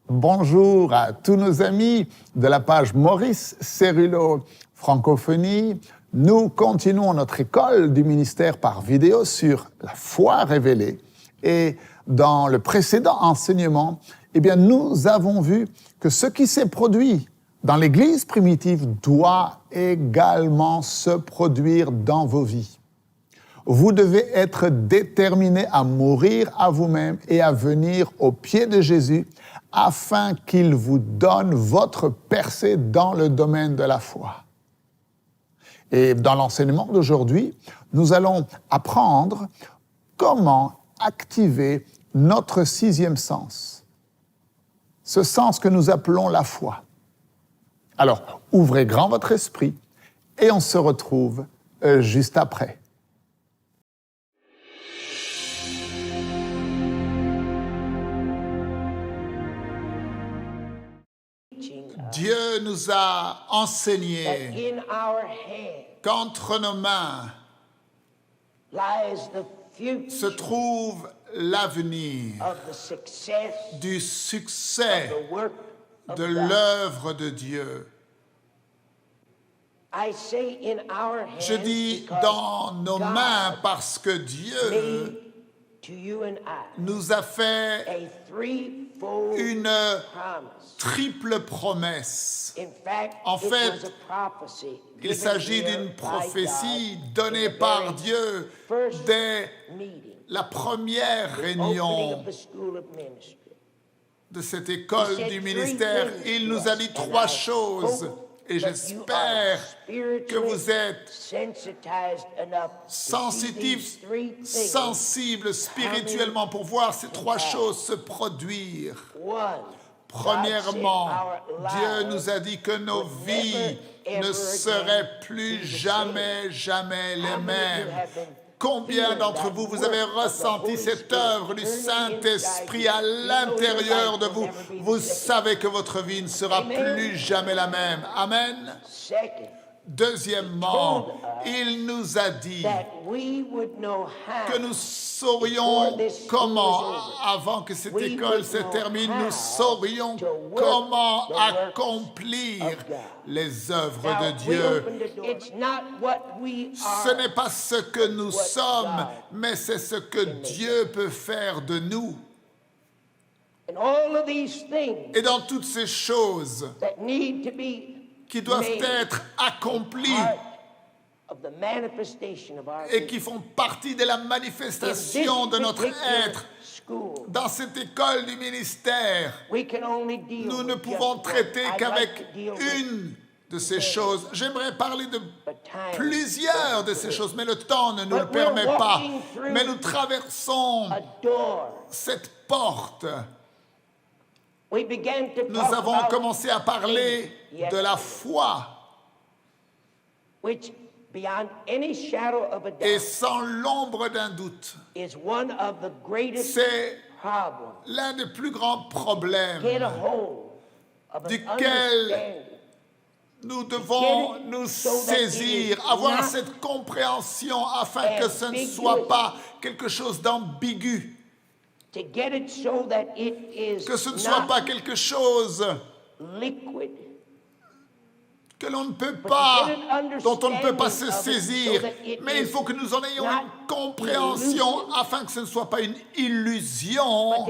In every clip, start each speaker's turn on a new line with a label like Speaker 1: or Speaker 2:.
Speaker 1: Bonjour à tous nos amis de la page Maurice Cérulo Francophonie. Nous continuons notre école du ministère par vidéo sur la foi révélée. Et dans le précédent enseignement, nous avons vu que ce qui s'est produit dans l'Église primitive doit également se produire dans vos vies. Vous devez être déterminé à mourir à vous-même et à venir aux pieds de Jésus afin qu'il vous donne votre percée dans le domaine de la foi. Et dans l'enseignement d'aujourd'hui, nous allons apprendre comment activer notre sixième sens, ce sens que nous appelons la foi. Alors, ouvrez grand votre esprit et on se retrouve juste après. Dieu nous a enseigné qu'entre nos mains se trouve l'avenir du succès de l'œuvre de Dieu. Je dis dans nos mains parce que Dieu nous a fait une triple promesse. En fait, il s'agit d'une prophétie donnée par Dieu dès la première réunion de cette école du ministère. Il nous a dit trois choses. Et j'espère que vous êtes sensibles spirituellement pour voir ces trois choses se produire. Premièrement, Dieu nous a dit que nos vies ne seraient plus jamais les mêmes. Combien d'entre vous, vous avez ressenti cette œuvre du Saint-Esprit à l'intérieur de vous? Vous savez que votre vie ne sera plus jamais la même. Amen. Deuxièmement, il nous a dit que nous saurions comment, avant que cette école se termine, nous saurions comment accomplir les œuvres de Dieu. Ce n'est pas ce que nous sommes, mais c'est ce que Dieu peut faire de nous. Et dans toutes ces choses qui doivent être accomplies et qui font partie de la manifestation de notre être. Dans cette école du ministère, nous ne pouvons traiter qu'avec une de ces choses. J'aimerais parler de plusieurs de ces choses, mais le temps ne nous le permet pas. Mais nous traversons cette porte. Nous avons commencé à parler de la foi. Et sans l'ombre d'un doute, c'est l'un des plus grands problèmes duquel nous devons nous saisir, avoir cette compréhension afin que ce ne soit pas quelque chose d'ambigu. Que ce ne soit pas quelque chose que l'on ne peut pas, dont on ne peut pas se saisir, mais il faut que nous en ayons une compréhension afin que ce ne soit pas une illusion,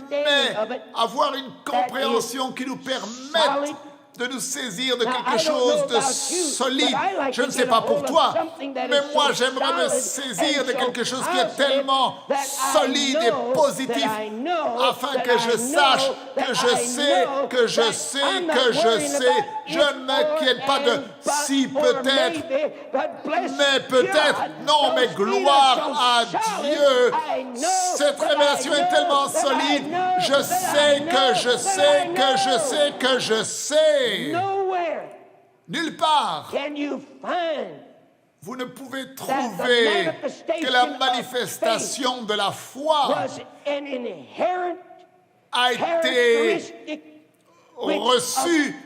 Speaker 1: mais avoir une compréhension qui nous permette de nous saisir de quelque chose de solide. Je ne sais pas pour toi, mais moi j'aimerais me saisir de quelque chose qui est tellement solide et positif, afin que je sache, que je sais, que je sais, que je sais. Je ne m'inquiète pas de si peut-être, mais peut-être, non, mais gloire à Dieu. Cette révélation est tellement solide, je sais que je sais, que je sais, que je sais. Nulle part vous ne pouvez trouver que la manifestation de la foi a été reçue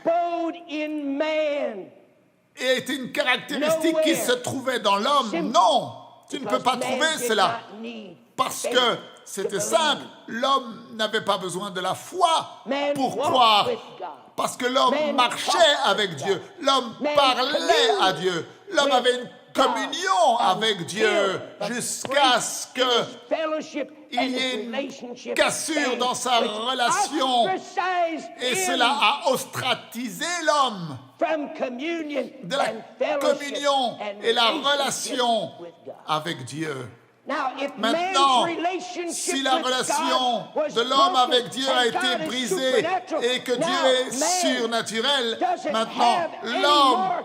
Speaker 1: et a été une caractéristique qui se trouvait dans l'homme. Non, tu ne peux pas trouver cela. Parce que c'était simple. L'homme n'avait pas besoin de la foi pour croire. Parce que l'homme marchait avec Dieu. L'homme parlait à Dieu. L'homme avait une communion avec Dieu jusqu'à ce qu'il y ait une cassure dans sa relation. Et cela a ostratisé l'homme de la communion et la relation avec Dieu. Maintenant, si la relation de l'homme avec Dieu a été brisée et que Dieu est surnaturel, maintenant l'homme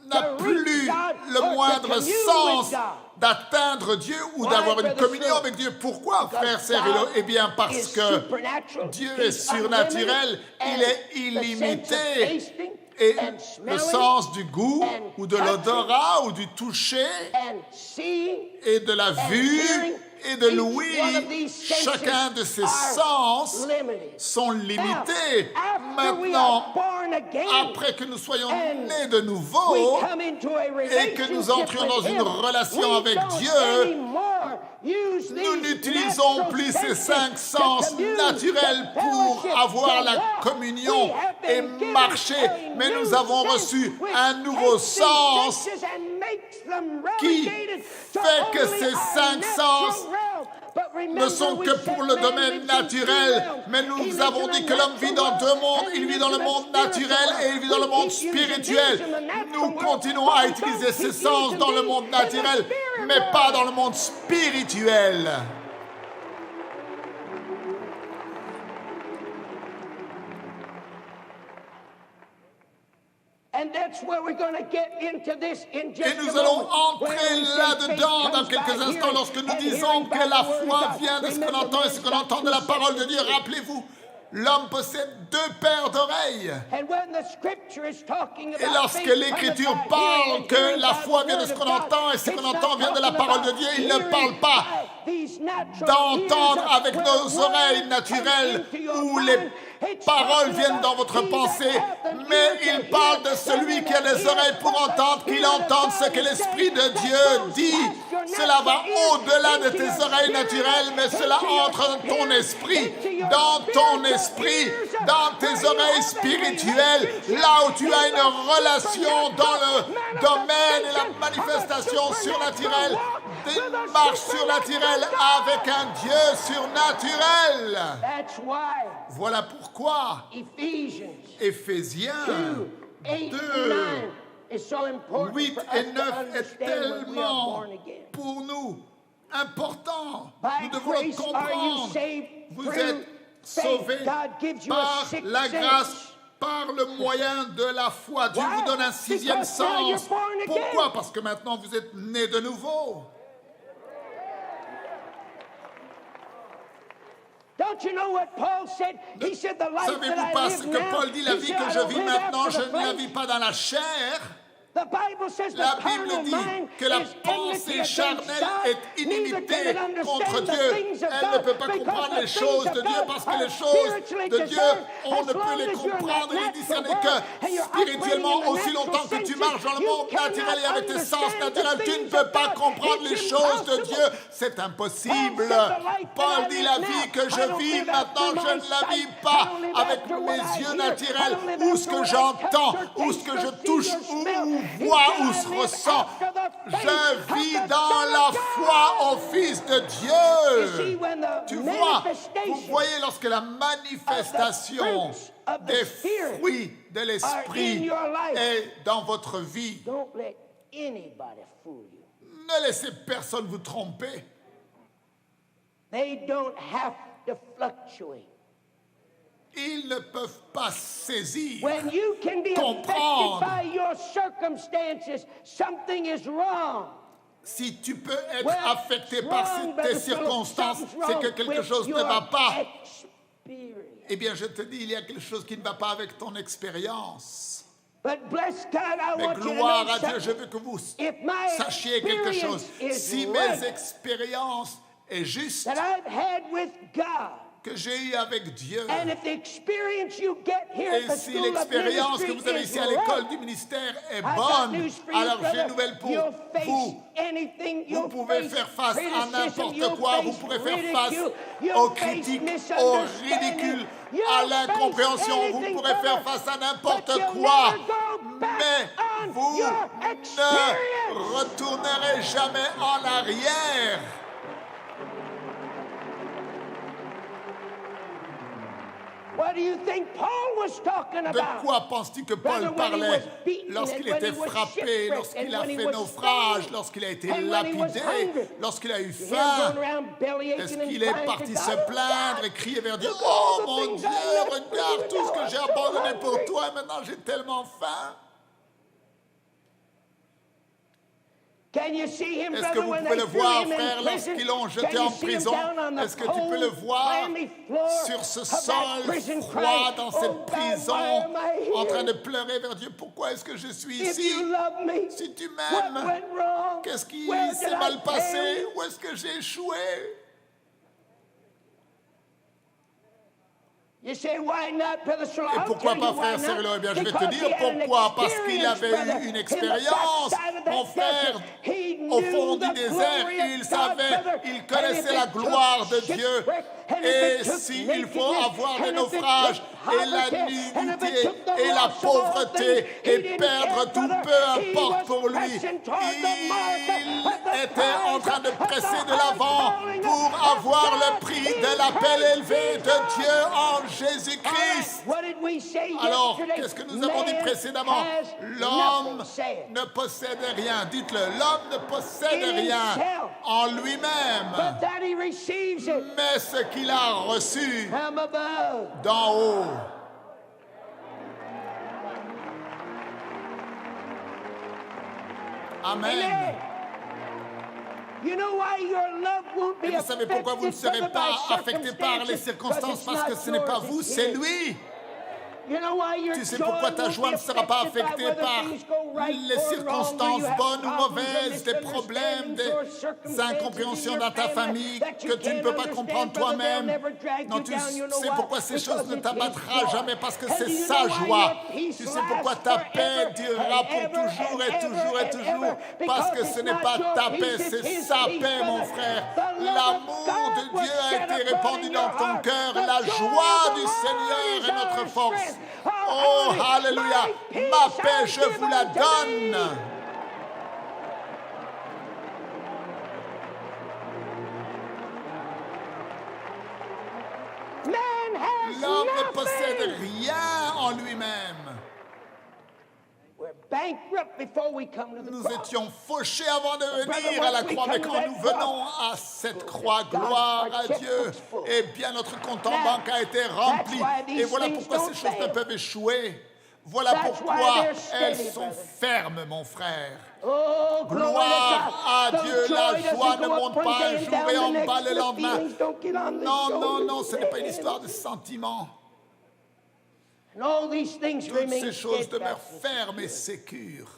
Speaker 1: n'a plus le moindre sens d'atteindre Dieu ou d'avoir une communion avec Dieu. Pourquoi, frères, sœurs? Eh bien, parce que Dieu est surnaturel, il est illimité. Et le sens du goût ou de l'odorat ou du toucher et de la vue et de l'ouïe, chacun de ces sens sont limités. Maintenant, après que nous soyons nés de nouveau et que nous entrions dans une relation avec Dieu, nous n'utilisons plus ces 5 sens naturels pour avoir la communion et marcher, mais nous avons reçu un nouveau sens qui fait que ces 5 sens ne sont que pour le domaine naturel, mais nous avons dit que l'homme vit dans 2 mondes. Il vit dans le monde naturel et il vit dans le monde spirituel. Nous continuons à utiliser ces sens dans le monde naturel, mais pas dans le monde spirituel.
Speaker 2: Et
Speaker 1: nous allons entrer là-dedans dans quelques instants lorsque nous disons que la foi vient de ce qu'on entend et ce qu'on entend de la parole de Dieu. Rappelez-vous, l'homme possède 2 paires d'oreilles. Et lorsque l'Écriture parle que la foi vient de ce qu'on entend et ce qu'on entend vient de la parole de Dieu, il ne parle pas d'entendre avec nos oreilles naturelles où les paroles viennent dans votre pensée, mais il parle de celui qui a des oreilles pour entendre, qu'il entende ce que l'Esprit de Dieu dit. Cela va au-delà de tes oreilles naturelles, mais cela entre dans ton esprit, dans tes oreilles spirituelles, là où tu as une relation dans le domaine et la manifestation surnaturelle, une marche surnaturelle avec un Dieu surnaturel. Voilà pourquoi Éphésiens 2, 8 et 9 est tellement pour nous important. Nous devons le comprendre. Vous êtes sauvés par la grâce, par le moyen de la foi. Dieu vous donne un 6e sens. Pourquoi? Parce que maintenant vous êtes nés de nouveau. Savez-vous pas ce que Paul dit? La vie que je vis maintenant, je ne la vis pas dans la chair. La Bible dit que la pensée charnelle est inimitée contre Dieu. Elle ne peut pas comprendre les choses de Dieu parce que les choses de Dieu, on ne peut les comprendre et les discerner que spirituellement. Aussi longtemps que tu marches dans le monde naturel et avec tes sens naturels, tu ne peux pas comprendre les choses de Dieu. C'est impossible. Paul dit la vie que je vis maintenant, je ne la vis pas avec mes yeux naturels ou ce que j'entends ou ce que je touche ou vois ou se ressent. Je vis dans la foi au Fils de Dieu. Tu vois, vous voyez lorsque la manifestation des fruits de l'Esprit est dans votre vie, ne laissez personne vous tromper.
Speaker 2: They don't have to fluctuate.
Speaker 1: Ils ne peuvent pas saisir,
Speaker 2: When you can be
Speaker 1: comprendre.
Speaker 2: affected by your circumstances, something is wrong.
Speaker 1: Si tu peux être affecté par tes circonstances, c'est que quelque chose ne va pas. Eh bien, je te dis, il y a quelque chose qui ne va pas avec ton expérience. Mais gloire à Dieu, je veux que vous sachiez quelque chose. Si mes expériences est juste que j'ai eue avec Dieu.
Speaker 2: And if the experience you get here
Speaker 1: Et
Speaker 2: at the
Speaker 1: si
Speaker 2: School of
Speaker 1: l'expérience que
Speaker 2: Ministry
Speaker 1: vous avez
Speaker 2: is
Speaker 1: ici à l'école
Speaker 2: right,
Speaker 1: du ministère est
Speaker 2: I got
Speaker 1: bonne,
Speaker 2: news for you,
Speaker 1: alors j'ai une
Speaker 2: brother.
Speaker 1: nouvelle pour
Speaker 2: You'll face
Speaker 1: vous.
Speaker 2: anything.
Speaker 1: Vous
Speaker 2: You'll
Speaker 1: pouvez
Speaker 2: face
Speaker 1: faire face à
Speaker 2: criticism.
Speaker 1: n'importe
Speaker 2: You'll
Speaker 1: quoi. Vous
Speaker 2: face
Speaker 1: pourrez faire face
Speaker 2: ridicule. You'll
Speaker 1: aux
Speaker 2: face
Speaker 1: critiques, au
Speaker 2: misunderstanding.
Speaker 1: ridicule,
Speaker 2: You'll
Speaker 1: à
Speaker 2: face
Speaker 1: l'incompréhension. Vous
Speaker 2: anything,
Speaker 1: pourrez faire
Speaker 2: brother.
Speaker 1: face à n'importe
Speaker 2: But you'll
Speaker 1: quoi.
Speaker 2: never go back
Speaker 1: Mais
Speaker 2: on
Speaker 1: vous
Speaker 2: your
Speaker 1: ne
Speaker 2: experience.
Speaker 1: retournerez jamais en arrière.
Speaker 2: What do you think Paul was talking
Speaker 1: De
Speaker 2: about?
Speaker 1: quoi penses-tu que Paul
Speaker 2: Brother, when he
Speaker 1: parlait
Speaker 2: was beaten
Speaker 1: lorsqu'il
Speaker 2: and when
Speaker 1: était
Speaker 2: he was
Speaker 1: frappé,
Speaker 2: shipwrecked
Speaker 1: lorsqu'il
Speaker 2: and
Speaker 1: a
Speaker 2: when he
Speaker 1: fait
Speaker 2: was
Speaker 1: naufrage,
Speaker 2: stoned
Speaker 1: lorsqu'il a été
Speaker 2: and when he was
Speaker 1: lapidé,
Speaker 2: hungry?
Speaker 1: lorsqu'il a eu
Speaker 2: You hear him
Speaker 1: faim?
Speaker 2: going around belly
Speaker 1: Est-ce
Speaker 2: aching and
Speaker 1: qu'il est
Speaker 2: crying
Speaker 1: parti
Speaker 2: to
Speaker 1: se
Speaker 2: God?
Speaker 1: plaindre et crier vers Dieu?
Speaker 2: Look at
Speaker 1: Oh
Speaker 2: all the
Speaker 1: mon
Speaker 2: things
Speaker 1: Dieu,
Speaker 2: I left for you.
Speaker 1: regarde tout ce que
Speaker 2: Now
Speaker 1: j'ai
Speaker 2: I'm so
Speaker 1: abandonné pour
Speaker 2: hungry.
Speaker 1: toi et maintenant j'ai tellement faim.
Speaker 2: Can you see him,
Speaker 1: Est-ce que
Speaker 2: brother,
Speaker 1: vous
Speaker 2: when
Speaker 1: pouvez
Speaker 2: they
Speaker 1: le
Speaker 2: threw
Speaker 1: voir,
Speaker 2: him in
Speaker 1: frère,
Speaker 2: prison?
Speaker 1: lorsqu'ils l'ont
Speaker 2: Can
Speaker 1: jeté
Speaker 2: you
Speaker 1: en
Speaker 2: see him
Speaker 1: prison?
Speaker 2: down on the
Speaker 1: Est-ce que tu peux le
Speaker 2: cold,
Speaker 1: voir
Speaker 2: clammy floor
Speaker 1: sur ce
Speaker 2: of that
Speaker 1: sol
Speaker 2: prison
Speaker 1: froid
Speaker 2: crying,
Speaker 1: dans
Speaker 2: "Oh
Speaker 1: cette
Speaker 2: God,
Speaker 1: prison,
Speaker 2: why am I here?
Speaker 1: en train de pleurer vers Dieu? Pourquoi est-ce que je suis
Speaker 2: If
Speaker 1: ici?
Speaker 2: you love me,
Speaker 1: Si tu
Speaker 2: what
Speaker 1: m'aimes,
Speaker 2: went wrong?
Speaker 1: qu'est-ce qui
Speaker 2: Where did
Speaker 1: s'est
Speaker 2: I
Speaker 1: mal passé?
Speaker 2: fail?
Speaker 1: Où est-ce que j'ai échoué?
Speaker 2: You say, why not, Brother Sherlock?
Speaker 1: Et
Speaker 2: I'll
Speaker 1: pourquoi
Speaker 2: tell
Speaker 1: pas,
Speaker 2: you why
Speaker 1: frère
Speaker 2: not.
Speaker 1: Cyril? Eh bien, je vais te
Speaker 2: Because
Speaker 1: dire
Speaker 2: he had an
Speaker 1: pourquoi. Parce qu'il
Speaker 2: experience,
Speaker 1: avait
Speaker 2: brother,
Speaker 1: eu une
Speaker 2: in the
Speaker 1: expérience,
Speaker 2: backside of that
Speaker 1: mon frère,
Speaker 2: desert. He
Speaker 1: au
Speaker 2: knew
Speaker 1: fond du
Speaker 2: the
Speaker 1: désert.
Speaker 2: glory of
Speaker 1: Il
Speaker 2: God,
Speaker 1: savait,
Speaker 2: brother.
Speaker 1: il
Speaker 2: And
Speaker 1: connaissait
Speaker 2: if
Speaker 1: la
Speaker 2: it took
Speaker 1: gloire de Dieu.
Speaker 2: shipwreck, and if
Speaker 1: Et
Speaker 2: it took
Speaker 1: s'il faut
Speaker 2: nakedness,
Speaker 1: avoir des
Speaker 2: and if it
Speaker 1: naufrages,
Speaker 2: took
Speaker 1: et la
Speaker 2: poverty, and if it
Speaker 1: nudité,
Speaker 2: took the
Speaker 1: et la
Speaker 2: loss of all
Speaker 1: pauvreté,
Speaker 2: things, he
Speaker 1: et
Speaker 2: didn't
Speaker 1: perdre
Speaker 2: care,
Speaker 1: tout,
Speaker 2: brother.
Speaker 1: peu
Speaker 2: He
Speaker 1: importe
Speaker 2: was
Speaker 1: pour lui.
Speaker 2: pressing toward the mark of the
Speaker 1: Il était en train de
Speaker 2: prize of
Speaker 1: presser
Speaker 2: the
Speaker 1: de l'avant
Speaker 2: high calling
Speaker 1: pour
Speaker 2: of
Speaker 1: avoir
Speaker 2: God
Speaker 1: le prix
Speaker 2: in
Speaker 1: de l'appel
Speaker 2: Christ
Speaker 1: élevé de
Speaker 2: Jesus.
Speaker 1: Dieu en
Speaker 2: All
Speaker 1: Jésus-Christ.
Speaker 2: right, what did we say
Speaker 1: Alors,
Speaker 2: yesterday?
Speaker 1: qu'est-ce que nous avons dit
Speaker 2: Man
Speaker 1: précédemment?
Speaker 2: has
Speaker 1: L'homme
Speaker 2: nothing, say it.
Speaker 1: ne possède rien. Dites-le, l'homme ne possède
Speaker 2: In
Speaker 1: rien
Speaker 2: himself.
Speaker 1: en lui-même,
Speaker 2: But that he receives it
Speaker 1: mais ce qu'il a reçu
Speaker 2: from above.
Speaker 1: d'en haut. Amen.
Speaker 2: Amen. You know why your love won't be
Speaker 1: Et vous savez pourquoi vous ne serez
Speaker 2: affected
Speaker 1: pas
Speaker 2: by
Speaker 1: affecté par les circonstances? Parce que ce n'est pas vous, c'est lui.
Speaker 2: You know why your
Speaker 1: Tu sais
Speaker 2: joy
Speaker 1: pourquoi ta
Speaker 2: won't
Speaker 1: joie
Speaker 2: be
Speaker 1: ne sera pas
Speaker 2: affected by
Speaker 1: affectée
Speaker 2: whether
Speaker 1: par
Speaker 2: things go right
Speaker 1: les
Speaker 2: or wrong,
Speaker 1: circonstances
Speaker 2: where you have
Speaker 1: bonnes ou
Speaker 2: problems or
Speaker 1: mauvaises, des problèmes, des
Speaker 2: misunderstandings or circumstances
Speaker 1: incompréhensions
Speaker 2: in
Speaker 1: dans
Speaker 2: your
Speaker 1: ta
Speaker 2: family
Speaker 1: famille
Speaker 2: that you
Speaker 1: que tu ne
Speaker 2: can't
Speaker 1: peux pas
Speaker 2: understand,
Speaker 1: comprendre
Speaker 2: brother, they'll
Speaker 1: toi-même.
Speaker 2: never drag
Speaker 1: Non,
Speaker 2: you
Speaker 1: tu
Speaker 2: down. You know
Speaker 1: sais
Speaker 2: why?
Speaker 1: pourquoi ces
Speaker 2: Because
Speaker 1: choses ne
Speaker 2: it's
Speaker 1: t'abattra
Speaker 2: His
Speaker 1: jamais,
Speaker 2: joy.
Speaker 1: parce que
Speaker 2: And
Speaker 1: c'est
Speaker 2: do you
Speaker 1: sa
Speaker 2: know why
Speaker 1: joie.
Speaker 2: your peace
Speaker 1: Tu sais pourquoi
Speaker 2: lasts
Speaker 1: ta paix
Speaker 2: forever
Speaker 1: durera
Speaker 2: and
Speaker 1: pour
Speaker 2: ever
Speaker 1: toujours
Speaker 2: and
Speaker 1: et toujours
Speaker 2: ever
Speaker 1: et
Speaker 2: and
Speaker 1: toujours?
Speaker 2: ever?
Speaker 1: Parce
Speaker 2: Because
Speaker 1: que ce
Speaker 2: it's
Speaker 1: n'est
Speaker 2: not
Speaker 1: pas
Speaker 2: your
Speaker 1: ta
Speaker 2: peace,
Speaker 1: paix,
Speaker 2: it's
Speaker 1: c'est
Speaker 2: His
Speaker 1: sa
Speaker 2: peace,
Speaker 1: paix, mon
Speaker 2: brother.
Speaker 1: frère.
Speaker 2: The love of
Speaker 1: L'amour
Speaker 2: God
Speaker 1: de
Speaker 2: was
Speaker 1: Dieu a
Speaker 2: shed
Speaker 1: été
Speaker 2: abroad
Speaker 1: répandu
Speaker 2: in
Speaker 1: dans
Speaker 2: your
Speaker 1: ton
Speaker 2: heart.
Speaker 1: cœur.
Speaker 2: The
Speaker 1: La
Speaker 2: joy
Speaker 1: joie
Speaker 2: of the
Speaker 1: du
Speaker 2: Lord
Speaker 1: Seigneur
Speaker 2: is
Speaker 1: est notre
Speaker 2: our
Speaker 1: force.
Speaker 2: strength.
Speaker 1: Oh, alléluia.
Speaker 2: My peace
Speaker 1: Ma
Speaker 2: I
Speaker 1: paix, je
Speaker 2: give
Speaker 1: vous la
Speaker 2: unto
Speaker 1: donne.
Speaker 2: thee. Man has
Speaker 1: L'homme ne possède
Speaker 2: nothing.
Speaker 1: rien en lui-même.
Speaker 2: We're bankrupt before we come to the
Speaker 1: Nous
Speaker 2: cross.
Speaker 1: étions fauchés avant de venir à la croix, mais quand nous venons à cette croix, gloire à Dieu, eh bien notre compte en banque a été rempli. Et voilà pourquoi ces choses ne peuvent échouer. Voilà pourquoi elles sont fermes, mon frère.
Speaker 2: Oh,
Speaker 1: Gloire à
Speaker 2: glory to God.
Speaker 1: Dieu,
Speaker 2: The
Speaker 1: la
Speaker 2: joy doesn't
Speaker 1: joie ne
Speaker 2: go up
Speaker 1: monte
Speaker 2: one
Speaker 1: pas
Speaker 2: day
Speaker 1: un
Speaker 2: and
Speaker 1: jour
Speaker 2: down
Speaker 1: et
Speaker 2: the
Speaker 1: en
Speaker 2: next.
Speaker 1: bas le
Speaker 2: The
Speaker 1: lendemain.
Speaker 2: feelings don't get on the
Speaker 1: Non, non,
Speaker 2: shoulders.
Speaker 1: non, ce n'est pas une histoire de sentiments.
Speaker 2: And all these things
Speaker 1: Toutes
Speaker 2: remain
Speaker 1: ces choses demeurent
Speaker 2: steadfast.
Speaker 1: fermes et sécures.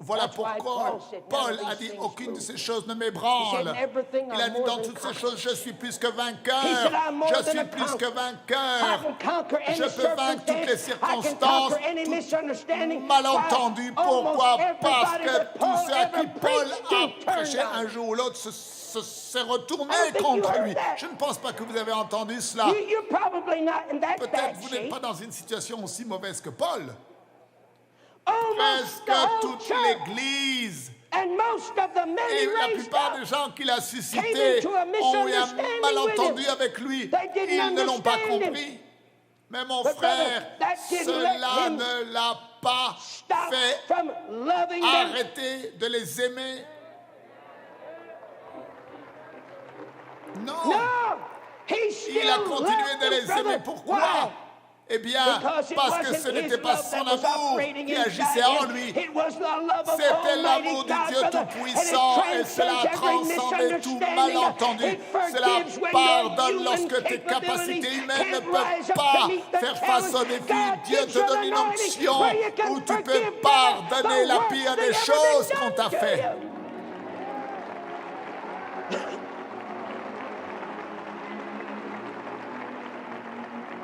Speaker 1: Voilà
Speaker 2: That's why
Speaker 1: pourquoi
Speaker 2: Paul said,
Speaker 1: Paul
Speaker 2: "None of
Speaker 1: a
Speaker 2: these
Speaker 1: dit
Speaker 2: things
Speaker 1: aucune de
Speaker 2: move."
Speaker 1: ces choses ne
Speaker 2: He
Speaker 1: m'ébranle.
Speaker 2: said, "Everything
Speaker 1: Il a
Speaker 2: I'm
Speaker 1: dit
Speaker 2: more
Speaker 1: dans
Speaker 2: than
Speaker 1: toutes ces
Speaker 2: conqueror."
Speaker 1: choses, je suis plus que
Speaker 2: He
Speaker 1: vainqueur.
Speaker 2: said, "I'm more
Speaker 1: Je
Speaker 2: than
Speaker 1: suis
Speaker 2: a
Speaker 1: plus que
Speaker 2: conqueror. I
Speaker 1: vainqueur.
Speaker 2: can conquer any
Speaker 1: Je peux vaincre toutes les
Speaker 2: circumstance. I can
Speaker 1: circonstances,
Speaker 2: conquer any
Speaker 1: tout
Speaker 2: misunderstanding.
Speaker 1: malentendu.
Speaker 2: Why?
Speaker 1: Pourquoi?
Speaker 2: Almost
Speaker 1: Parce
Speaker 2: everybody
Speaker 1: que
Speaker 2: that
Speaker 1: tous
Speaker 2: Paul
Speaker 1: ceux à qui
Speaker 2: ever
Speaker 1: Paul
Speaker 2: preached
Speaker 1: a
Speaker 2: to
Speaker 1: prêché
Speaker 2: turned
Speaker 1: un
Speaker 2: on.
Speaker 1: jour ou l'autre s'est retourné
Speaker 2: I don't think you
Speaker 1: contre
Speaker 2: heard
Speaker 1: lui.
Speaker 2: that.
Speaker 1: Je ne pense pas que vous avez entendu cela.
Speaker 2: You're probably not in that
Speaker 1: Peut-être
Speaker 2: bad
Speaker 1: vous n'êtes
Speaker 2: shape.
Speaker 1: pas dans une situation aussi mauvaise que Paul.
Speaker 2: Almost
Speaker 1: Presque
Speaker 2: the whole
Speaker 1: toute
Speaker 2: church
Speaker 1: l'Église
Speaker 2: and most of the men
Speaker 1: et
Speaker 2: he
Speaker 1: la
Speaker 2: raised
Speaker 1: plupart
Speaker 2: up
Speaker 1: des gens qu'il a
Speaker 2: came
Speaker 1: suscités
Speaker 2: into a
Speaker 1: ont eu un
Speaker 2: misunderstanding
Speaker 1: malentendu
Speaker 2: with him.
Speaker 1: avec lui.
Speaker 2: They didn't
Speaker 1: Ils ne l'ont pas
Speaker 2: understand him.
Speaker 1: compris. Mais mon
Speaker 2: But
Speaker 1: frère,
Speaker 2: brother, that didn't
Speaker 1: cela
Speaker 2: let him
Speaker 1: ne l'a pas
Speaker 2: stop
Speaker 1: fait
Speaker 2: from loving them.
Speaker 1: arrêter de les aimer. Non,
Speaker 2: No, he still
Speaker 1: il a continué
Speaker 2: loved
Speaker 1: de
Speaker 2: them,
Speaker 1: les
Speaker 2: brother.
Speaker 1: aimer. Pourquoi?
Speaker 2: Why?
Speaker 1: Eh bien,
Speaker 2: Because it
Speaker 1: parce que
Speaker 2: wasn't
Speaker 1: ce
Speaker 2: his
Speaker 1: n'était pas
Speaker 2: love
Speaker 1: son
Speaker 2: that was
Speaker 1: amour
Speaker 2: operating
Speaker 1: qui
Speaker 2: inside
Speaker 1: agissait en
Speaker 2: him.
Speaker 1: lui.
Speaker 2: It was the love of
Speaker 1: C'était l'amour
Speaker 2: Almighty
Speaker 1: du
Speaker 2: God,
Speaker 1: Dieu
Speaker 2: brother.
Speaker 1: Tout-Puissant
Speaker 2: And
Speaker 1: et
Speaker 2: it
Speaker 1: cela
Speaker 2: transcends every
Speaker 1: transcendait tout
Speaker 2: misunderstanding.
Speaker 1: malentendu.
Speaker 2: It
Speaker 1: Cela
Speaker 2: forgives when
Speaker 1: pardonne
Speaker 2: your
Speaker 1: lorsque
Speaker 2: human
Speaker 1: tes capacités
Speaker 2: capabilities
Speaker 1: humaines ne
Speaker 2: can't rise
Speaker 1: peuvent
Speaker 2: up
Speaker 1: pas
Speaker 2: to meet the
Speaker 1: faire face au
Speaker 2: challenge.
Speaker 1: défi.
Speaker 2: God
Speaker 1: Dieu
Speaker 2: gives
Speaker 1: te
Speaker 2: you
Speaker 1: donne une
Speaker 2: an
Speaker 1: onction
Speaker 2: anointing where you can
Speaker 1: où tu peux
Speaker 2: forgive
Speaker 1: pardonner
Speaker 2: the
Speaker 1: la
Speaker 2: worst
Speaker 1: pire
Speaker 2: thing
Speaker 1: des
Speaker 2: ever
Speaker 1: choses
Speaker 2: been
Speaker 1: qu'on
Speaker 2: done
Speaker 1: t'a
Speaker 2: to
Speaker 1: fait.
Speaker 2: you.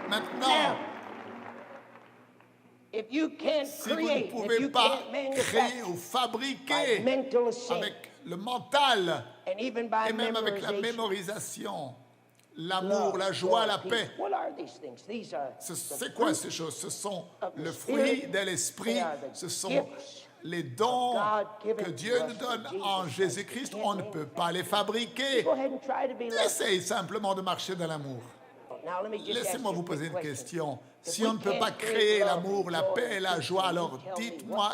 Speaker 1: Maintenant,
Speaker 2: if you can't
Speaker 1: si vous ne
Speaker 2: create, if
Speaker 1: pouvez
Speaker 2: you
Speaker 1: pas
Speaker 2: can't
Speaker 1: créer
Speaker 2: manufacture
Speaker 1: ou
Speaker 2: by
Speaker 1: fabriquer
Speaker 2: mental assent,
Speaker 1: avec le mental
Speaker 2: and even by
Speaker 1: et même avec la
Speaker 2: memorization,
Speaker 1: mémorisation, l'amour,
Speaker 2: love,
Speaker 1: la joie,
Speaker 2: joy,
Speaker 1: la
Speaker 2: peace.
Speaker 1: paix,
Speaker 2: What are these things? These are
Speaker 1: c'est quoi ces choses? Ce sont le fruit de l'esprit, ce sont les dons que Dieu nous donne en Jésus-Christ. On ne peut pas les fabriquer.
Speaker 2: Go ahead and try to be like.
Speaker 1: Essaye simplement de marcher dans l'amour.
Speaker 2: Now let me just ask
Speaker 1: Laissez-moi
Speaker 2: you
Speaker 1: vous
Speaker 2: a
Speaker 1: poser
Speaker 2: quick
Speaker 1: une
Speaker 2: question.
Speaker 1: question. Si on ne peut pas créer l'amour, la paix et la joie, alors dites-moi,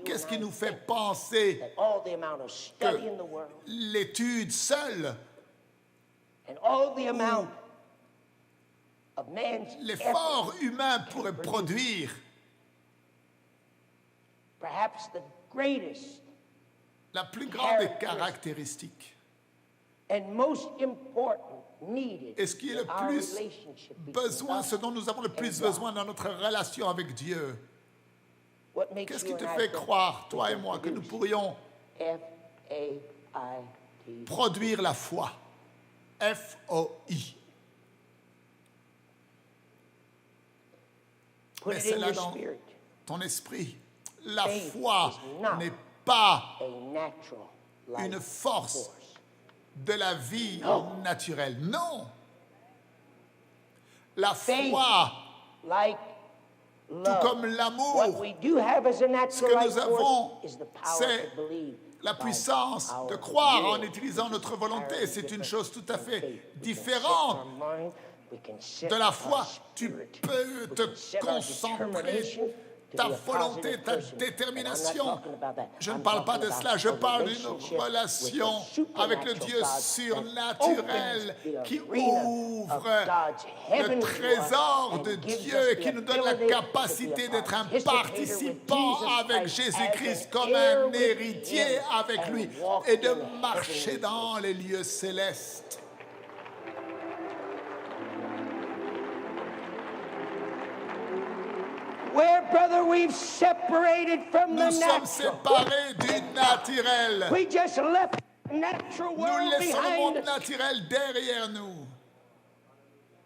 Speaker 1: qu'est-ce qui nous fait penser
Speaker 2: That all the amount of study in the world
Speaker 1: l'étude seule,
Speaker 2: and all the amount of man's effort,
Speaker 1: l'effort humain pourrait produire
Speaker 2: perhaps the greatest
Speaker 1: la plus grande des caractéristiques?
Speaker 2: and most important needed
Speaker 1: Et ce qui est le
Speaker 2: in our
Speaker 1: plus
Speaker 2: relationship between
Speaker 1: besoin,
Speaker 2: us
Speaker 1: ce dont nous avons le plus
Speaker 2: and God.
Speaker 1: besoin dans notre relation avec Dieu.
Speaker 2: What makes
Speaker 1: Qu'est-ce
Speaker 2: you
Speaker 1: qui te
Speaker 2: and I
Speaker 1: fait
Speaker 2: think
Speaker 1: croire,
Speaker 2: we
Speaker 1: toi et
Speaker 2: can
Speaker 1: moi, que nous
Speaker 2: produce
Speaker 1: pourrions
Speaker 2: F-A-I-T.
Speaker 1: produire la foi? F-O-I.
Speaker 2: Put
Speaker 1: Mais
Speaker 2: it
Speaker 1: c'est
Speaker 2: in
Speaker 1: là
Speaker 2: your
Speaker 1: dans
Speaker 2: spirit.
Speaker 1: ton esprit. La
Speaker 2: Faith
Speaker 1: foi
Speaker 2: is not
Speaker 1: n'est pas
Speaker 2: A natural
Speaker 1: une
Speaker 2: life
Speaker 1: force de la vie naturelle. Non. La
Speaker 2: Faith,
Speaker 1: foi,
Speaker 2: like
Speaker 1: tout
Speaker 2: love.
Speaker 1: comme
Speaker 2: What
Speaker 1: l'amour,
Speaker 2: we do have as a
Speaker 1: ce
Speaker 2: natural
Speaker 1: que
Speaker 2: life
Speaker 1: nous avons,
Speaker 2: force is the power
Speaker 1: c'est
Speaker 2: to believe
Speaker 1: la
Speaker 2: by
Speaker 1: puissance
Speaker 2: our
Speaker 1: de croire en
Speaker 2: will,
Speaker 1: utilisant
Speaker 2: which is
Speaker 1: notre volonté.
Speaker 2: entirely
Speaker 1: C'est une
Speaker 2: different
Speaker 1: chose tout à
Speaker 2: from
Speaker 1: fait
Speaker 2: faith. We can set
Speaker 1: différente
Speaker 2: our mind, we can set
Speaker 1: de la
Speaker 2: our
Speaker 1: foi. Tu
Speaker 2: spirit,
Speaker 1: peux
Speaker 2: we
Speaker 1: te
Speaker 2: can set our
Speaker 1: concentrer,
Speaker 2: determination to
Speaker 1: ta
Speaker 2: be a
Speaker 1: volonté,
Speaker 2: positive
Speaker 1: ta
Speaker 2: person.
Speaker 1: détermination.
Speaker 2: And I'm not talking about that.
Speaker 1: Je ne
Speaker 2: I'm
Speaker 1: parle pas
Speaker 2: talking
Speaker 1: de
Speaker 2: about
Speaker 1: cela, je
Speaker 2: a
Speaker 1: parle d'une
Speaker 2: relationship
Speaker 1: relation
Speaker 2: with the
Speaker 1: avec le Dieu
Speaker 2: supernatural God
Speaker 1: surnaturel
Speaker 2: that opens
Speaker 1: qui
Speaker 2: the arena
Speaker 1: ouvre
Speaker 2: of God's
Speaker 1: le
Speaker 2: heaven to
Speaker 1: trésor
Speaker 2: us
Speaker 1: de
Speaker 2: and gives
Speaker 1: Dieu
Speaker 2: us
Speaker 1: et
Speaker 2: the
Speaker 1: qui nous donne la
Speaker 2: ability to be
Speaker 1: capacité
Speaker 2: a
Speaker 1: d'être un
Speaker 2: participator with
Speaker 1: participant
Speaker 2: Jesus
Speaker 1: avec
Speaker 2: Christ
Speaker 1: Jésus-Christ
Speaker 2: as an
Speaker 1: comme
Speaker 2: heir
Speaker 1: un
Speaker 2: with
Speaker 1: héritier
Speaker 2: him
Speaker 1: avec
Speaker 2: and
Speaker 1: lui
Speaker 2: walk
Speaker 1: et de
Speaker 2: in
Speaker 1: marcher
Speaker 2: heavenly
Speaker 1: dans les lieux célestes.
Speaker 2: Where, brother, we've separated from the
Speaker 1: Nous sommes
Speaker 2: natural.
Speaker 1: séparés du naturel.
Speaker 2: We just left the natural
Speaker 1: Nous
Speaker 2: world
Speaker 1: laissons le
Speaker 2: behind
Speaker 1: monde
Speaker 2: us.
Speaker 1: naturel derrière nous.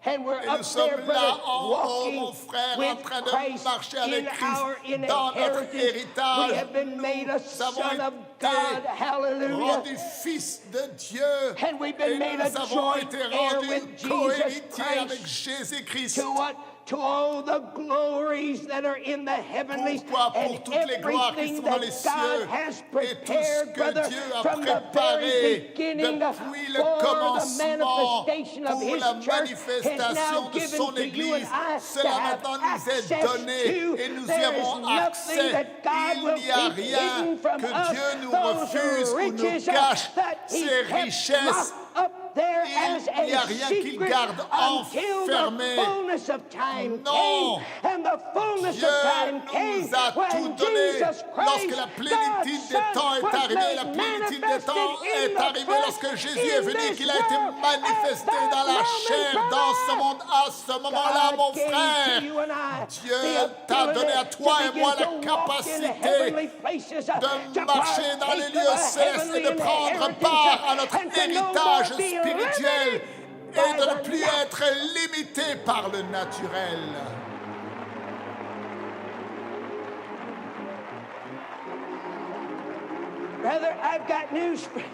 Speaker 2: And we're
Speaker 1: Et
Speaker 2: up
Speaker 1: nous sommes
Speaker 2: there,
Speaker 1: là
Speaker 2: brother,
Speaker 1: en haut, mon
Speaker 2: walking
Speaker 1: frère, en
Speaker 2: with
Speaker 1: train de
Speaker 2: Christ
Speaker 1: marcher avec
Speaker 2: in
Speaker 1: Christ
Speaker 2: our
Speaker 1: dans notre
Speaker 2: inheritance.
Speaker 1: héritage.
Speaker 2: We have been made a
Speaker 1: Nous avons
Speaker 2: son of
Speaker 1: été
Speaker 2: God. Hallelujah.
Speaker 1: rendus fils de Dieu.
Speaker 2: And we've been
Speaker 1: Et
Speaker 2: made a
Speaker 1: nous avons
Speaker 2: joint
Speaker 1: été
Speaker 2: heir
Speaker 1: rendus
Speaker 2: with Jesus
Speaker 1: co-héritiers avec
Speaker 2: Christ.
Speaker 1: Jésus-Christ.
Speaker 2: To what? To all the glories that are in the heavenlies.
Speaker 1: Pourquoi? Pour
Speaker 2: And
Speaker 1: toutes les gloires qui
Speaker 2: everything
Speaker 1: sont dans les
Speaker 2: that
Speaker 1: cieux
Speaker 2: God has
Speaker 1: et tout ce
Speaker 2: prepared,
Speaker 1: que
Speaker 2: brother,
Speaker 1: Dieu a
Speaker 2: from the very
Speaker 1: préparé
Speaker 2: beginning
Speaker 1: depuis le
Speaker 2: for the
Speaker 1: commencement
Speaker 2: manifestation of
Speaker 1: pour
Speaker 2: His
Speaker 1: la
Speaker 2: church is
Speaker 1: manifestation
Speaker 2: now
Speaker 1: de
Speaker 2: given
Speaker 1: son
Speaker 2: to you and
Speaker 1: Église.
Speaker 2: I to
Speaker 1: Cela
Speaker 2: have
Speaker 1: maintenant nous est
Speaker 2: access
Speaker 1: donné
Speaker 2: to.
Speaker 1: et nous y
Speaker 2: There is
Speaker 1: avons
Speaker 2: nothing
Speaker 1: accès.
Speaker 2: that God will
Speaker 1: Il n'y a
Speaker 2: keep
Speaker 1: rien
Speaker 2: hidden from
Speaker 1: que
Speaker 2: us.
Speaker 1: Dieu nous
Speaker 2: Those
Speaker 1: refuse ou nous
Speaker 2: riches
Speaker 1: cache.
Speaker 2: that He
Speaker 1: Ces
Speaker 2: kept
Speaker 1: richesses,
Speaker 2: locked up there as
Speaker 1: il n'y a
Speaker 2: a
Speaker 1: rien qu'il
Speaker 2: secret
Speaker 1: garde
Speaker 2: until the
Speaker 1: enfermé.
Speaker 2: fullness of time
Speaker 1: Non.
Speaker 2: came. And the fullness
Speaker 1: Dieu
Speaker 2: of time came
Speaker 1: nous a tout
Speaker 2: when
Speaker 1: donné.
Speaker 2: Jesus
Speaker 1: Lorsque
Speaker 2: Christ,
Speaker 1: la plénitude
Speaker 2: God's
Speaker 1: des temps
Speaker 2: Son,
Speaker 1: est
Speaker 2: was
Speaker 1: arrivée,
Speaker 2: made
Speaker 1: la plénitude des
Speaker 2: manifested
Speaker 1: temps
Speaker 2: in
Speaker 1: est
Speaker 2: the
Speaker 1: arrivée
Speaker 2: flesh
Speaker 1: lorsque Jésus
Speaker 2: in
Speaker 1: est venu,
Speaker 2: this
Speaker 1: qu'il a été
Speaker 2: world
Speaker 1: manifesté
Speaker 2: at
Speaker 1: dans la
Speaker 2: that
Speaker 1: chair
Speaker 2: moment,
Speaker 1: dans ce monde. À ce moment-là,
Speaker 2: God
Speaker 1: mon
Speaker 2: gave
Speaker 1: frère,
Speaker 2: to you and I
Speaker 1: Dieu
Speaker 2: the
Speaker 1: t'a donné à
Speaker 2: ability
Speaker 1: toi
Speaker 2: to
Speaker 1: et moi
Speaker 2: begin
Speaker 1: la
Speaker 2: to walk in
Speaker 1: capacité
Speaker 2: heavenly places,
Speaker 1: de
Speaker 2: to
Speaker 1: marcher dans les
Speaker 2: partake
Speaker 1: lieux
Speaker 2: of a
Speaker 1: célestes et de
Speaker 2: heavenly
Speaker 1: prendre
Speaker 2: inheritance,
Speaker 1: part à notre
Speaker 2: and to no
Speaker 1: héritage
Speaker 2: more be
Speaker 1: spirituel
Speaker 2: limited
Speaker 1: et
Speaker 2: by
Speaker 1: de
Speaker 2: the
Speaker 1: ne plus être limité par le naturel.
Speaker 2: Brother, I've got news for you.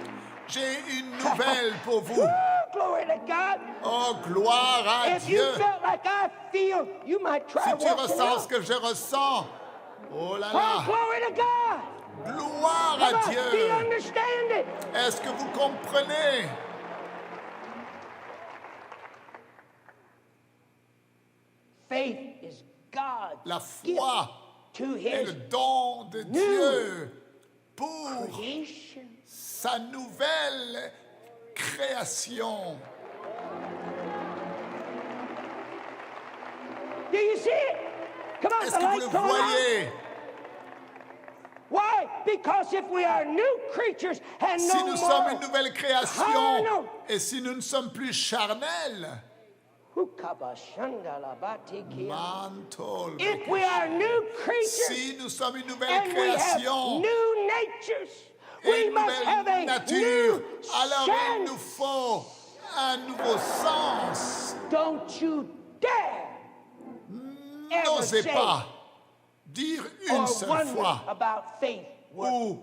Speaker 1: J'ai une nouvelle pour vous.
Speaker 2: Oh, glory to God.
Speaker 1: Oh, gloire à
Speaker 2: If you
Speaker 1: Dieu.
Speaker 2: felt like I feel, you might try
Speaker 1: Si tu
Speaker 2: walking
Speaker 1: ressens ce
Speaker 2: out.
Speaker 1: que je ressens, oh là
Speaker 2: Oh,
Speaker 1: là,
Speaker 2: glory to God.
Speaker 1: gloire
Speaker 2: Come
Speaker 1: à
Speaker 2: on, do you
Speaker 1: Dieu.
Speaker 2: understand it?
Speaker 1: Est-ce que vous comprenez?
Speaker 2: Faith is God's
Speaker 1: La
Speaker 2: gift
Speaker 1: foi
Speaker 2: to
Speaker 1: est
Speaker 2: His
Speaker 1: le don de Dieu pour
Speaker 2: creation.
Speaker 1: sa nouvelle création.
Speaker 2: Do you see it? Come on,
Speaker 1: Est-ce
Speaker 2: the
Speaker 1: que vous le
Speaker 2: light's going on.
Speaker 1: voyez?
Speaker 2: Why? Because if we are new creatures and
Speaker 1: Si
Speaker 2: no
Speaker 1: nous sommes
Speaker 2: more
Speaker 1: une nouvelle création
Speaker 2: carnal,
Speaker 1: et si nous ne sommes plus charnels, Mantol.
Speaker 2: if we are new creatures
Speaker 1: Si nous sommes une nouvelle
Speaker 2: and we have
Speaker 1: création
Speaker 2: new natures,
Speaker 1: et
Speaker 2: we
Speaker 1: une
Speaker 2: must have
Speaker 1: nouvelle
Speaker 2: a
Speaker 1: nature,
Speaker 2: new
Speaker 1: alors il nous
Speaker 2: sense.
Speaker 1: faut un nouveau sens.
Speaker 2: Don't you dare
Speaker 1: n'osez
Speaker 2: say
Speaker 1: pas dire une
Speaker 2: or
Speaker 1: seule
Speaker 2: wonder
Speaker 1: fois
Speaker 2: about faith working.
Speaker 1: où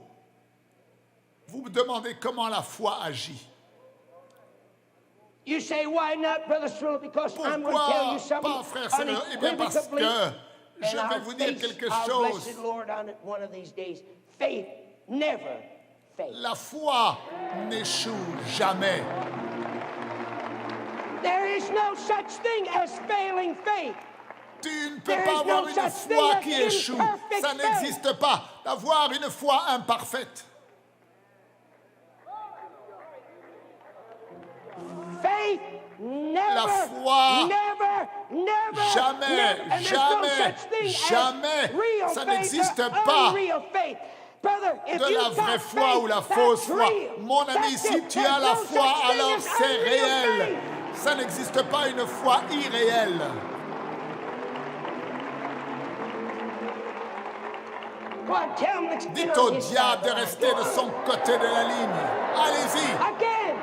Speaker 1: vous me demandez comment la foi agit.
Speaker 2: You say, why not, Brother Cyril? Because I'm going to tell you
Speaker 1: Pourquoi
Speaker 2: something
Speaker 1: pas, frère Cyril? Eh bien, parce
Speaker 2: unequivocably,
Speaker 1: que je
Speaker 2: and
Speaker 1: vais
Speaker 2: I'll
Speaker 1: vous dire
Speaker 2: face
Speaker 1: quelque
Speaker 2: our
Speaker 1: chose.
Speaker 2: blessed Lord on it one of these days. Faith never fails.
Speaker 1: La foi n'échoue jamais.
Speaker 2: There is no such thing as failing faith.
Speaker 1: Tu ne peux
Speaker 2: There
Speaker 1: pas
Speaker 2: is
Speaker 1: avoir
Speaker 2: no
Speaker 1: une
Speaker 2: such
Speaker 1: foi
Speaker 2: thing as
Speaker 1: qui échoue.
Speaker 2: imperfect
Speaker 1: Ça
Speaker 2: faith.
Speaker 1: n'existe pas d'avoir une foi imparfaite.
Speaker 2: Faith never,
Speaker 1: La foi,
Speaker 2: never,
Speaker 1: jamais,
Speaker 2: never. And there's
Speaker 1: jamais,
Speaker 2: no such thing
Speaker 1: jamais,
Speaker 2: as real
Speaker 1: ça
Speaker 2: faith
Speaker 1: n'existe
Speaker 2: or
Speaker 1: pas
Speaker 2: unreal faith. Brother, if
Speaker 1: de
Speaker 2: you
Speaker 1: la vraie
Speaker 2: got
Speaker 1: foi
Speaker 2: faith,
Speaker 1: ou la
Speaker 2: that's
Speaker 1: fausse foi.
Speaker 2: real.
Speaker 1: Mon ami,
Speaker 2: That's
Speaker 1: si
Speaker 2: it.
Speaker 1: tu
Speaker 2: There's
Speaker 1: as la
Speaker 2: no
Speaker 1: foi,
Speaker 2: such thing
Speaker 1: alors
Speaker 2: as
Speaker 1: c'est
Speaker 2: unreal
Speaker 1: réel.
Speaker 2: faith.
Speaker 1: Ça n'existe pas une foi irréelle.
Speaker 2: Go on, tell him to get
Speaker 1: Dites
Speaker 2: on
Speaker 1: au
Speaker 2: his side
Speaker 1: diable de
Speaker 2: of the line.
Speaker 1: rester de son côté de la ligne. Allez-y.
Speaker 2: Again.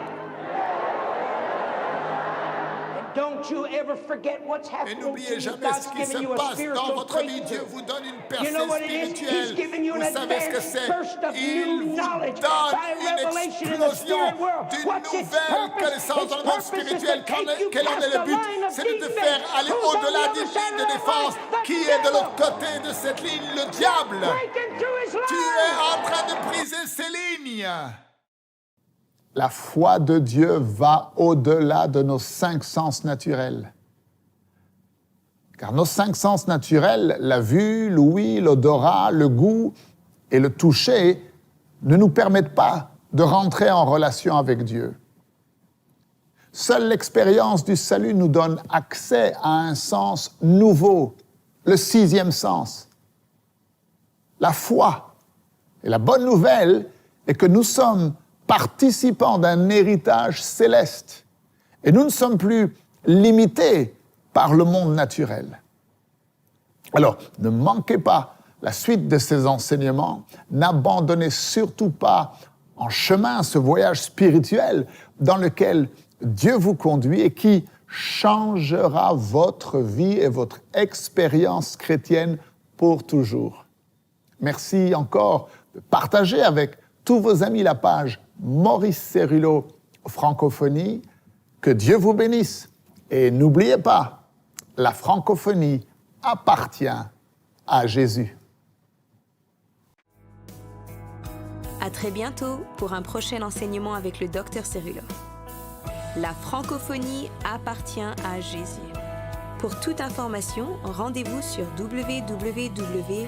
Speaker 2: And don't you ever forget what's
Speaker 1: Et
Speaker 2: happening to
Speaker 1: n'oubliez
Speaker 2: you.
Speaker 1: jamais
Speaker 2: God's
Speaker 1: ce qui
Speaker 2: given
Speaker 1: se
Speaker 2: you a
Speaker 1: passe dans
Speaker 2: spiritual
Speaker 1: votre vie.
Speaker 2: breakthrough.
Speaker 1: Dieu vous donne une
Speaker 2: You
Speaker 1: percée
Speaker 2: know what it is? He's
Speaker 1: spirituelle.
Speaker 2: giving you an
Speaker 1: Vous savez ce que
Speaker 2: advanced
Speaker 1: c'est?
Speaker 2: burst of
Speaker 1: Il
Speaker 2: new
Speaker 1: vous
Speaker 2: knowledge
Speaker 1: donne
Speaker 2: by
Speaker 1: une
Speaker 2: revelation in the
Speaker 1: explosion
Speaker 2: spirit world.
Speaker 1: d'une
Speaker 2: What's its
Speaker 1: nouvelle
Speaker 2: purpose?
Speaker 1: connaissance dans le monde
Speaker 2: Its purpose is
Speaker 1: spirituel.
Speaker 2: to take you
Speaker 1: Quel en
Speaker 2: past
Speaker 1: est le
Speaker 2: the
Speaker 1: but?
Speaker 2: line of
Speaker 1: C'est de te
Speaker 2: defense.
Speaker 1: faire aller
Speaker 2: Who's on
Speaker 1: au-delà
Speaker 2: the
Speaker 1: d'une
Speaker 2: other side
Speaker 1: ligne de
Speaker 2: of the
Speaker 1: défense.
Speaker 2: line? The
Speaker 1: Qui est de
Speaker 2: devil.
Speaker 1: l'autre côté de cette ligne? Le diable.
Speaker 2: Breaking through his
Speaker 1: Tu
Speaker 2: line.
Speaker 1: es en train de briser ces lignes.
Speaker 3: La foi de Dieu va au-delà de nos 5 sens naturels. Car nos 5 sens naturels, la vue, l'ouïe, l'odorat, le goût et le toucher, ne nous permettent pas de rentrer en relation avec Dieu. Seule l'expérience du salut nous donne accès à un sens nouveau, le 6e sens, la foi. Et la bonne nouvelle est que nous sommes participants d'un héritage céleste. Et nous ne sommes plus limités par le monde naturel. Alors, ne manquez pas la suite de ces enseignements. N'abandonnez surtout pas en chemin ce voyage spirituel dans lequel Dieu vous conduit et qui changera votre vie et votre expérience chrétienne pour toujours. Merci encore de partager avec tous vos amis la page Maurice Céruleau Francophonie. Que Dieu vous bénisse. Et n'oubliez pas, la francophonie appartient à Jésus.
Speaker 4: À très bientôt pour un prochain enseignement avec le Dr Céruleau. La francophonie appartient à Jésus. Pour toute information, rendez-vous sur www.mcwe.fr.